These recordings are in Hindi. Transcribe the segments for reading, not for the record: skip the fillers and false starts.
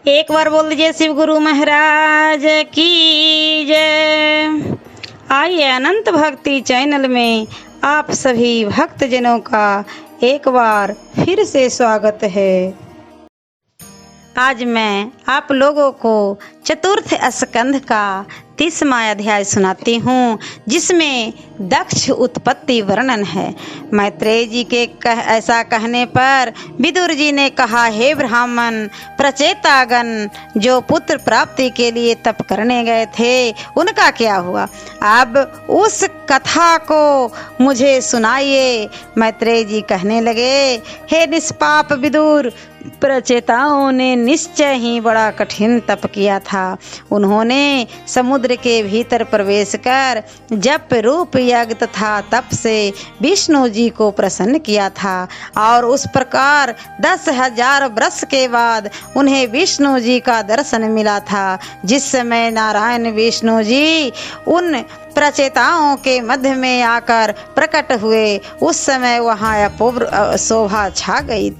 एक बार बोल दीजिए शिव गुरु महाराज की जय। आइए अनंत भक्ति चैनल में आप सभी भक्तजनों का एक बार फिर से स्वागत है। आज मैं आप लोगों को चतुर्थ स्कंध का 30वां अध्याय सुनाती हूँ, जिसमें दक्ष उत्पत्ति वर्णन है। मैत्रेय जी के ऐसा कहने पर विदुर जी ने कहा, हे ब्राह्मण प्रचेतागण, जो पुत्र प्राप्ति के लिए तप करने गए थे उनका क्या हुआ? अब उस कथा को मुझे सुनाइए। मैत्रेय जी कहने लगे, हे निष्पाप विदुर, प्रचेताओं ने निश्चय ही बड़ा कठिन तप किया था। उन्होंने समुद्र के भीतर प्रवेश कर जप रूप यज्ञ तथा तप से विष्णु जी को प्रसन्न किया था, और उस प्रकार 10,000 वर्ष के बाद उन्हें विष्णु जी का दर्शन मिला था। जिस समय नारायण विष्णु जी उन प्रचेताओं के मध्य में आकर प्रकट हुए, उस समय वहाँ अपूर्व शोभा छा गई।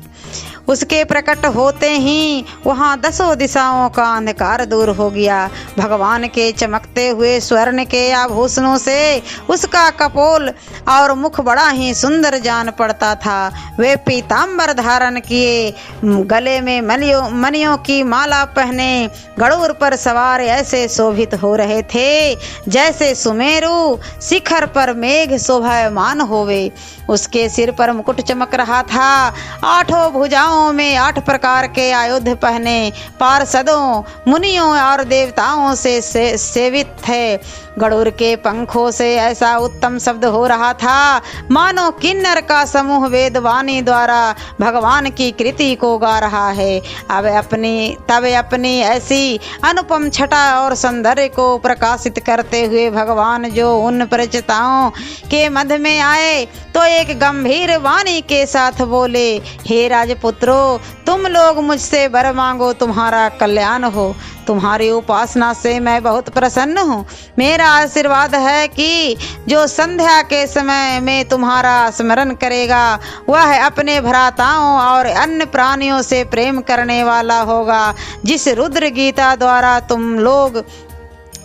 उसके प्रकट होते ही वहाँ 10 दिशाओं का अंधकार दूर हो गया। भगवान के चमकते हुए स्वर्ण के आभूषणों से उसका कपोल और मुख बड़ा ही सुंदर जान पड़ता था। वे पीतांबर धारण किए, गले में मणियों की माला पहने गरुड़ पर सवार ऐसे शोभित हो रहे थे जैसे सुमेरु शिखर पर मेघ शोभायमान होवे। उसके सिर पर मुकुट चमक रहा था। 8 भुजाओं में 8 प्रकार के आयुध पहने पार्षदों, मुनियों और देवताओं से सेवित थे। गरुड़ के पंखों से ऐसा उत्तम शब्द हो रहा था मानो किन्नर का समूह वेदवाणी द्वारा भगवान की कृति को गा रहा है। तब अपनी ऐसी अनुपम छटा और सौंदर्य को प्रकाशित करते हुए भगवान जो उन प्रचेताओं के मध्य में आए तो एक गंभीर वाणी के साथ बोले, हे राजपुत्रों, तुम लोग मुझसे वर मांगो, तुम्हारा कल्याण हो। तुम्हारी उपासना से मैं बहुत प्रसन्न हूँ। मेरा आशीर्वाद है कि जो संध्या के समय में तुम्हारा स्मरण करेगा वह अपने भ्राताओं और अन्य प्राणियों से प्रेम करने वाला होगा। जिस रुद्र गीता द्वारा तुम लोग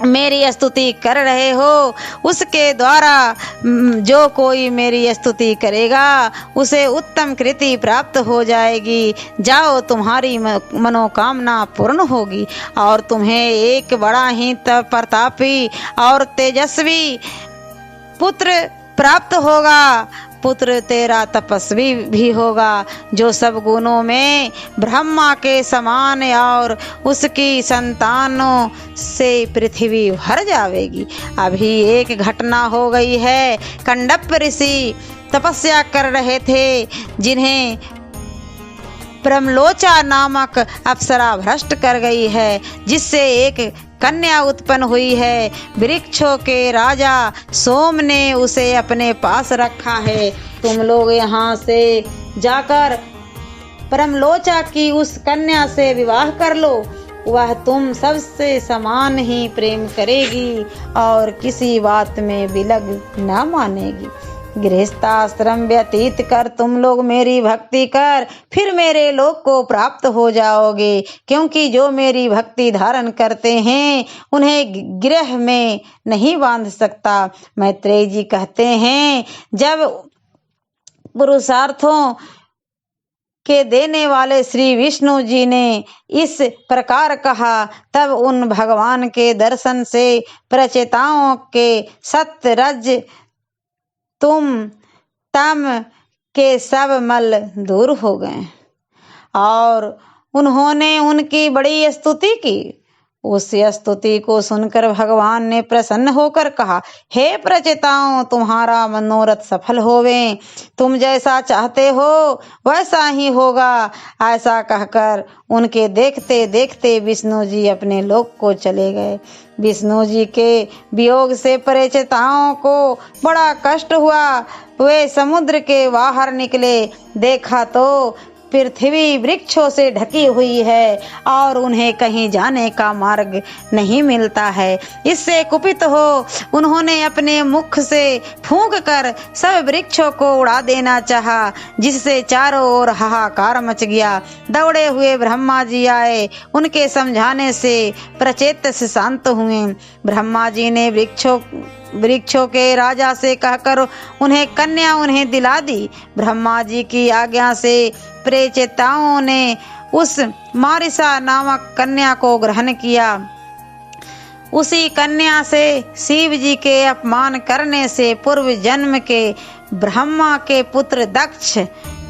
मेरी स्तुति कर रहे हो, उसके द्वारा जो कोई मेरी स्तुति करेगा उसे उत्तम कृति प्राप्त हो जाएगी। जाओ, तुम्हारी मनोकामना पूर्ण होगी और तुम्हें एक बड़ा ही प्रतापी और तेजस्वी पुत्र प्राप्त होगा। पुत्र तेरा तपस्वी भी होगा, जो सब गुणों में ब्रह्मा के समान और उसकी संतानों से पृथ्वी भर जाएगी। अभी एक घटना हो गई है। कंडप ऋषि तपस्या कर रहे थे, जिन्हें प्रमलोचा नामक अप्सरा भ्रष्ट कर गई है, जिससे एक कन्या उत्पन्न हुई है। वृक्षों के राजा सोम ने उसे अपने पास रखा है। तुम लोग यहाँ से जाकर प्रमलोचा की उस कन्या से विवाह कर लो। वह तुम सबसे समान ही प्रेम करेगी और किसी बात में विलग न मानेगी। गृहस्थाश्रम व्यतीत कर तुम लोग मेरी भक्ति कर, फिर मेरे लोक को प्राप्त हो जाओगे, क्योंकि जो मेरी भक्ति धारण करते हैं उन्हें गृह में नहीं बांध सकता। मैत्रेय जी कहते हैं, जब पुरुषार्थों के देने वाले श्री विष्णु जी ने इस प्रकार कहा, तब उन भगवान के दर्शन से प्रचेताओं के सत्य रज तुम तम के सब मल दूर हो गए और उन्होंने उनकी बड़ी स्तुति की। उस स्तुति को सुनकर भगवान ने प्रसन्न होकर कहा, हे प्रचेताओं, तुम्हारा मनोरथ सफल होवे। तुम जैसा चाहते हो वैसा ही होगा। ऐसा कहकर उनके देखते देखते विष्णु जी अपने लोक को चले गए। विष्णु जी के वियोग से प्रचेताओं को बड़ा कष्ट हुआ। वे समुद्र के बाहर निकले, देखा तो पृथ्वी वृक्षों से ढकी हुई है और उन्हें कहीं जाने का मार्ग नहीं मिलता है। इससे कुपित हो उन्होंने अपने मुख से फूंक कर सब वृक्षों को उड़ा देना चाहा, जिससे चारों ओर हाहाकार मच गया। दौड़े हुए ब्रह्मा जी आए, उनके समझाने से प्रचेत से शांत हुए। ब्रह्मा जी ने वृक्षों के राजा से कहकर उन्हें कन्या उन्हें दिला दी। ब्रह्मा जी की आज्ञा से प्रेचेताओं ने उस मारिसा नामक कन्या को ग्रहण किया। उसी कन्या से शिव जी के अपमान करने से पूर्व जन्म के ब्रह्मा के पुत्र दक्ष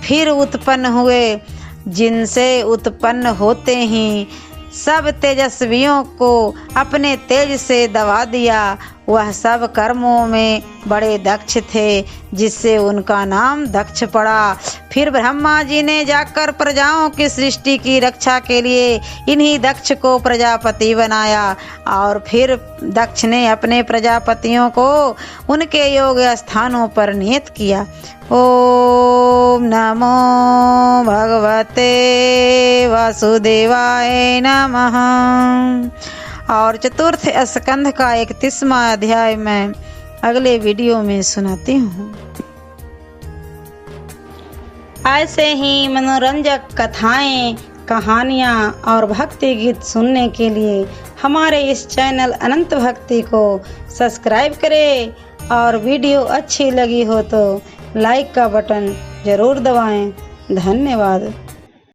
फिर उत्पन्न हुए, जिनसे उत्पन्न होते ही सब तेजस्वियों को अपने तेज से दबा दिया। वह सब कर्मों में बड़े दक्ष थे, जिससे उनका नाम दक्ष पड़ा। फिर ब्रह्मा जी ने जाकर प्रजाओं की सृष्टि की रक्षा के लिए इन्हीं दक्ष को प्रजापति बनाया और फिर दक्ष ने अपने प्रजापतियों को उनके योग्य स्थानों पर नियत किया। ओम नमो भगवते वासुदेवाय नमः। और चतुर्थ स्कंध का 31वां अध्याय मैं अगले वीडियो में सुनाती हूँ। ऐसे ही मनोरंजक कथाएं, कहानियाँ और भक्ति गीत सुनने के लिए हमारे इस चैनल अनंत भक्ति को सब्सक्राइब करें और वीडियो अच्छी लगी हो तो लाइक का बटन जरूर दबाएं। धन्यवाद।